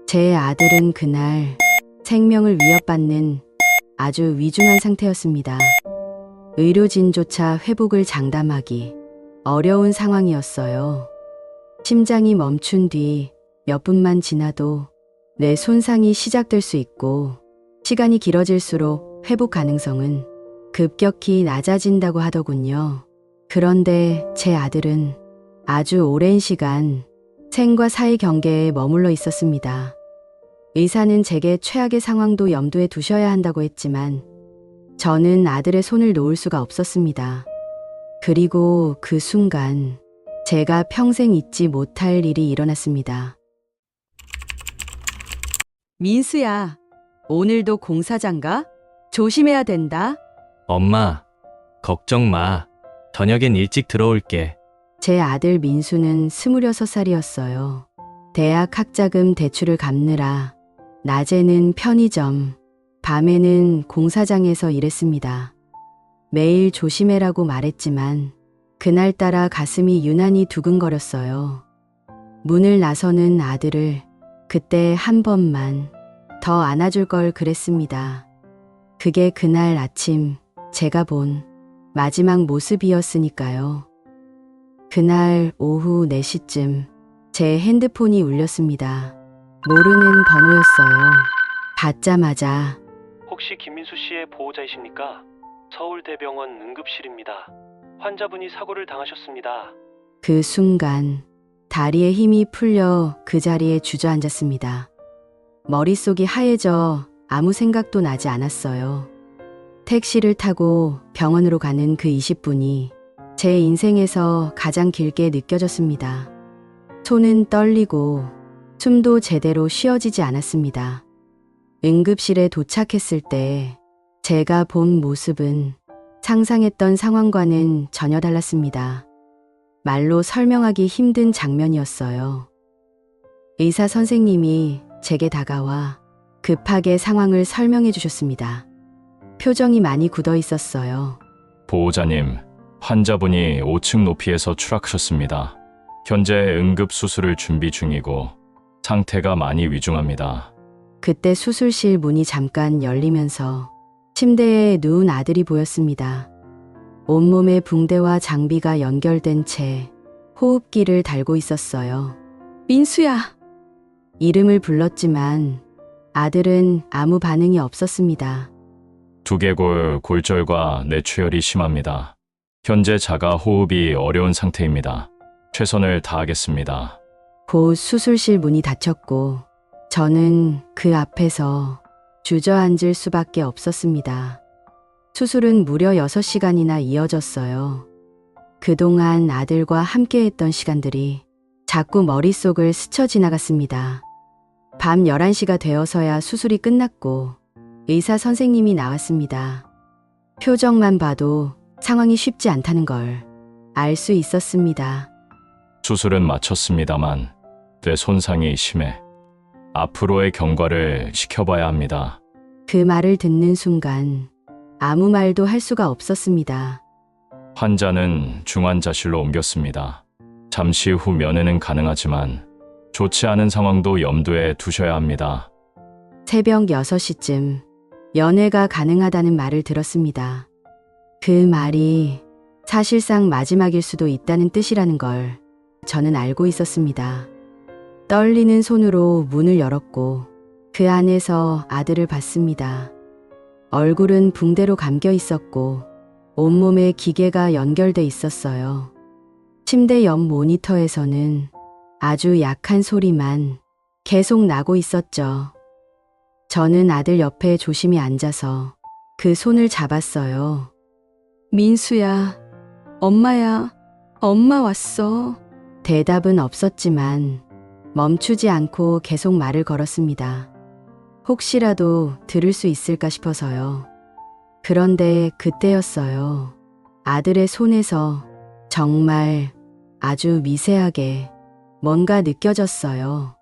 제 아들은 그날 생명을 위협받는 아주 위중한 상태였습니다. 의료진조차 회복을 장담하기 어려운 상황이었어요. 심장이 멈춘 뒤 몇 분만 지나도 뇌 손상이 시작될 수 있고 시간이 길어질수록 회복 가능성은 급격히 낮아진다고 하더군요. 그런데 제 아들은 아주 오랜 시간 생과 사의 경계에 머물러 있었습니다. 의사는 제게 최악의 상황도 염두에 두셔야 한다고 했지만 저는 아들의 손을 놓을 수가 없었습니다. 그리고 그 순간 제가 평생 잊지 못할 일이 일어났습니다. 민수야, 오늘도 공사장 가? 조심해야 된다. 엄마, 걱정 마. 저녁엔 일찍 들어올게. 제 아들 민수는 26살이었어요. 대학 학자금 대출을 갚느라 낮에는 편의점, 밤에는 공사장에서 일했습니다. 매일 조심해라고 말했지만 그날따라 가슴이 유난히 두근거렸어요. 문을 나서는 아들을 그때 한 번만 더 안아줄 걸 그랬습니다. 그게 그날 아침 제가 본 마지막 모습이었으니까요. 그날 오후 4시쯤 제 핸드폰이 울렸습니다. 모르는 번호였어요. 받자마자 혹시 김민수 씨의 보호자이십니까? 서울대병원 응급실입니다. 환자분이 사고를 당하셨습니다. 그 순간 다리에 힘이 풀려 그 자리에 주저앉았습니다. 머릿속이 하얘져 아무 생각도 나지 않았어요. 택시를 타고 병원으로 가는 그 20분이 제 인생에서 가장 길게 느껴졌습니다. 손은 떨리고 숨도 제대로 쉬어지지 않았습니다. 응급실에 도착했을 때 제가 본 모습은 상상했던 상황과는 전혀 달랐습니다. 말로 설명하기 힘든 장면이었어요. 의사 선생님이 제게 다가와 급하게 상황을 설명해 주셨습니다. 표정이 많이 굳어 있었어요. 보호자님, 환자분이 5층 높이에서 추락하셨습니다. 현재 응급수술을 준비 중이고 상태가 많이 위중합니다. 그때 수술실 문이 잠깐 열리면서 침대에 누운 아들이 보였습니다. 온몸에 붕대와 장비가 연결된 채 호흡기를 달고 있었어요. 민수야! 이름을 불렀지만 아들은 아무 반응이 없었습니다. 두개골, 골절과 뇌출혈이 심합니다. 현재 자가 호흡이 어려운 상태입니다. 최선을 다하겠습니다. 곧 수술실 문이 닫혔고 저는 그 앞에서 주저앉을 수밖에 없었습니다. 수술은 무려 6시간이나 이어졌어요. 그동안 아들과 함께했던 시간들이 자꾸 머릿속을 스쳐 지나갔습니다. 밤 11시가 되어서야 수술이 끝났고 의사 선생님이 나왔습니다. 표정만 봐도 상황이 쉽지 않다는 걸 알 수 있었습니다. 수술은 마쳤습니다만 뇌 손상이 심해 앞으로의 경과를 지켜봐야 합니다. 그 말을 듣는 순간 아무 말도 할 수가 없었습니다. 환자는 중환자실로 옮겼습니다. 잠시 후 면회는 가능하지만 좋지 않은 상황도 염두에 두셔야 합니다. 새벽 6시쯤 연애가 가능하다는 말을 들었습니다. 그 말이 사실상 마지막일 수도 있다는 뜻이라는 걸 저는 알고 있었습니다. 떨리는 손으로 문을 열었고 그 안에서 아들을 봤습니다. 얼굴은 붕대로 감겨 있었고 온몸에 기계가 연결돼 있었어요. 침대 옆 모니터에서는 아주 약한 소리만 계속 나고 있었죠. 저는 아들 옆에 조심히 앉아서 그 손을 잡았어요. 민수야, 엄마야, 엄마 왔어. 대답은 없었지만 멈추지 않고 계속 말을 걸었습니다. 혹시라도 들을 수 있을까 싶어서요. 그런데 그때였어요. 아들의 손에서 정말 아주 미세하게 뭔가 느껴졌어요.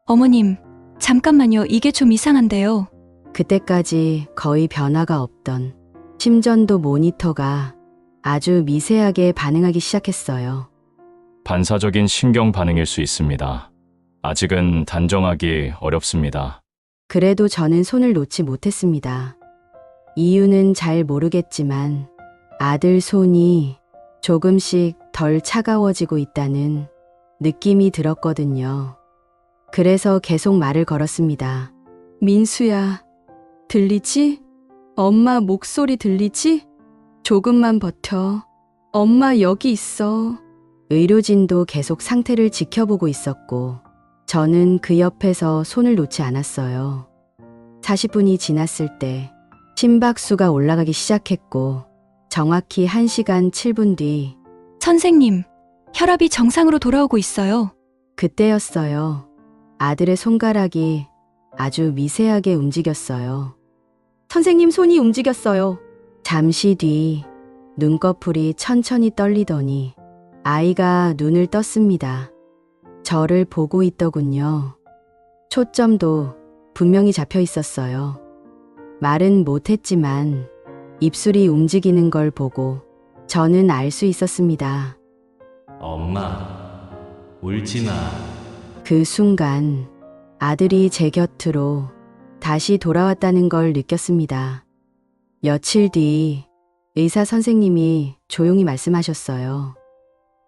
어머님, 잠깐만요. 이게 좀 이상한데요. 그때까지 거의 변화가 없던 심전도 모니터가 아주 미세하게 반응하기 시작했어요. 반사적인 신경 반응일 수 있습니다. 아직은 단정하기 어렵습니다. 그래도 저는 손을 놓지 못했습니다. 이유는 잘 모르겠지만 아들 손이 조금씩 덜 차가워지고 있다는 느낌이 들었거든요. 그래서 계속 말을 걸었습니다. 민수야, 들리지? 엄마 목소리 들리지? 조금만 버텨. 엄마 여기 있어. 의료진도 계속 상태를 지켜보고 있었고 저는 그 옆에서 손을 놓지 않았어요. 40분이 지났을 때 심박수가 올라가기 시작했고 정확히 1시간 7분 뒤 선생님, 혈압이 정상으로 돌아오고 있어요. 그때였어요. 아들의 손가락이 아주 미세하게 움직였어요. 선생님 손이 움직였어요. 잠시 뒤 눈꺼풀이 천천히 떨리더니 아이가 눈을 떴습니다. 저를 보고 있더군요. 초점도 분명히 잡혀 있었어요. 말은 못했지만 입술이 움직이는 걸 보고 저는 알 수 있었습니다. 엄마, 울지 마. 그 순간 아들이 제 곁으로 다시 돌아왔다는 걸 느꼈습니다. 며칠 뒤 의사 선생님이 조용히 말씀하셨어요.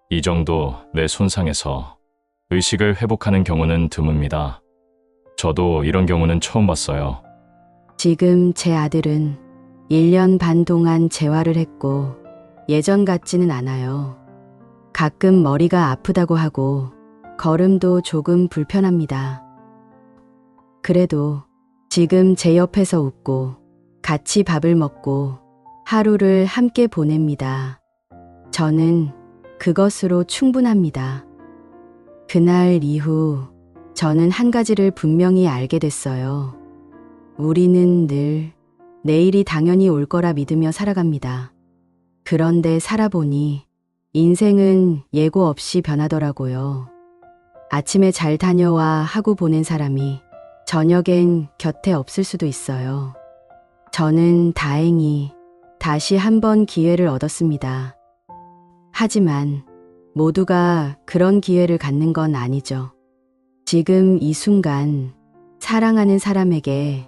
이 정도 뇌 손상에서 의식을 회복하는 경우는 드뭅니다. 저도 이런 경우는 처음 봤어요. 지금 제 아들은 1년 반 동안 재활을 했고 예전 같지는 않아요. 가끔 머리가 아프다고 하고 걸음도 조금 불편합니다. 그래도 지금 제 옆에서 웃고 같이 밥을 먹고 하루를 함께 보냅니다. 저는 그것으로 충분합니다. 그날 이후 저는 한 가지를 분명히 알게 됐어요. 우리는 늘 내일이 당연히 올 거라 믿으며 살아갑니다. 그런데 살아보니 인생은 예고 없이 변하더라고요. 아침에 잘 다녀와 하고 보낸 사람이 저녁엔 곁에 없을 수도 있어요. 저는 다행히 다시 한 번 기회를 얻었습니다. 하지만 모두가 그런 기회를 갖는 건 아니죠. 지금 이 순간 사랑하는 사람에게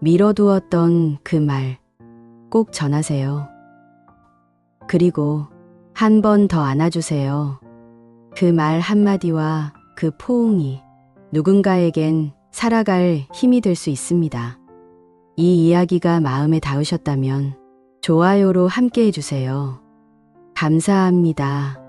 미뤄두었던 그 말 꼭 전하세요. 그리고 한 번 더 안아주세요. 그 말 한마디와 그 포옹이 누군가에겐 살아갈 힘이 될 수 있습니다. 이 이야기가 마음에 닿으셨다면 좋아요로 함께 해주세요. 감사합니다.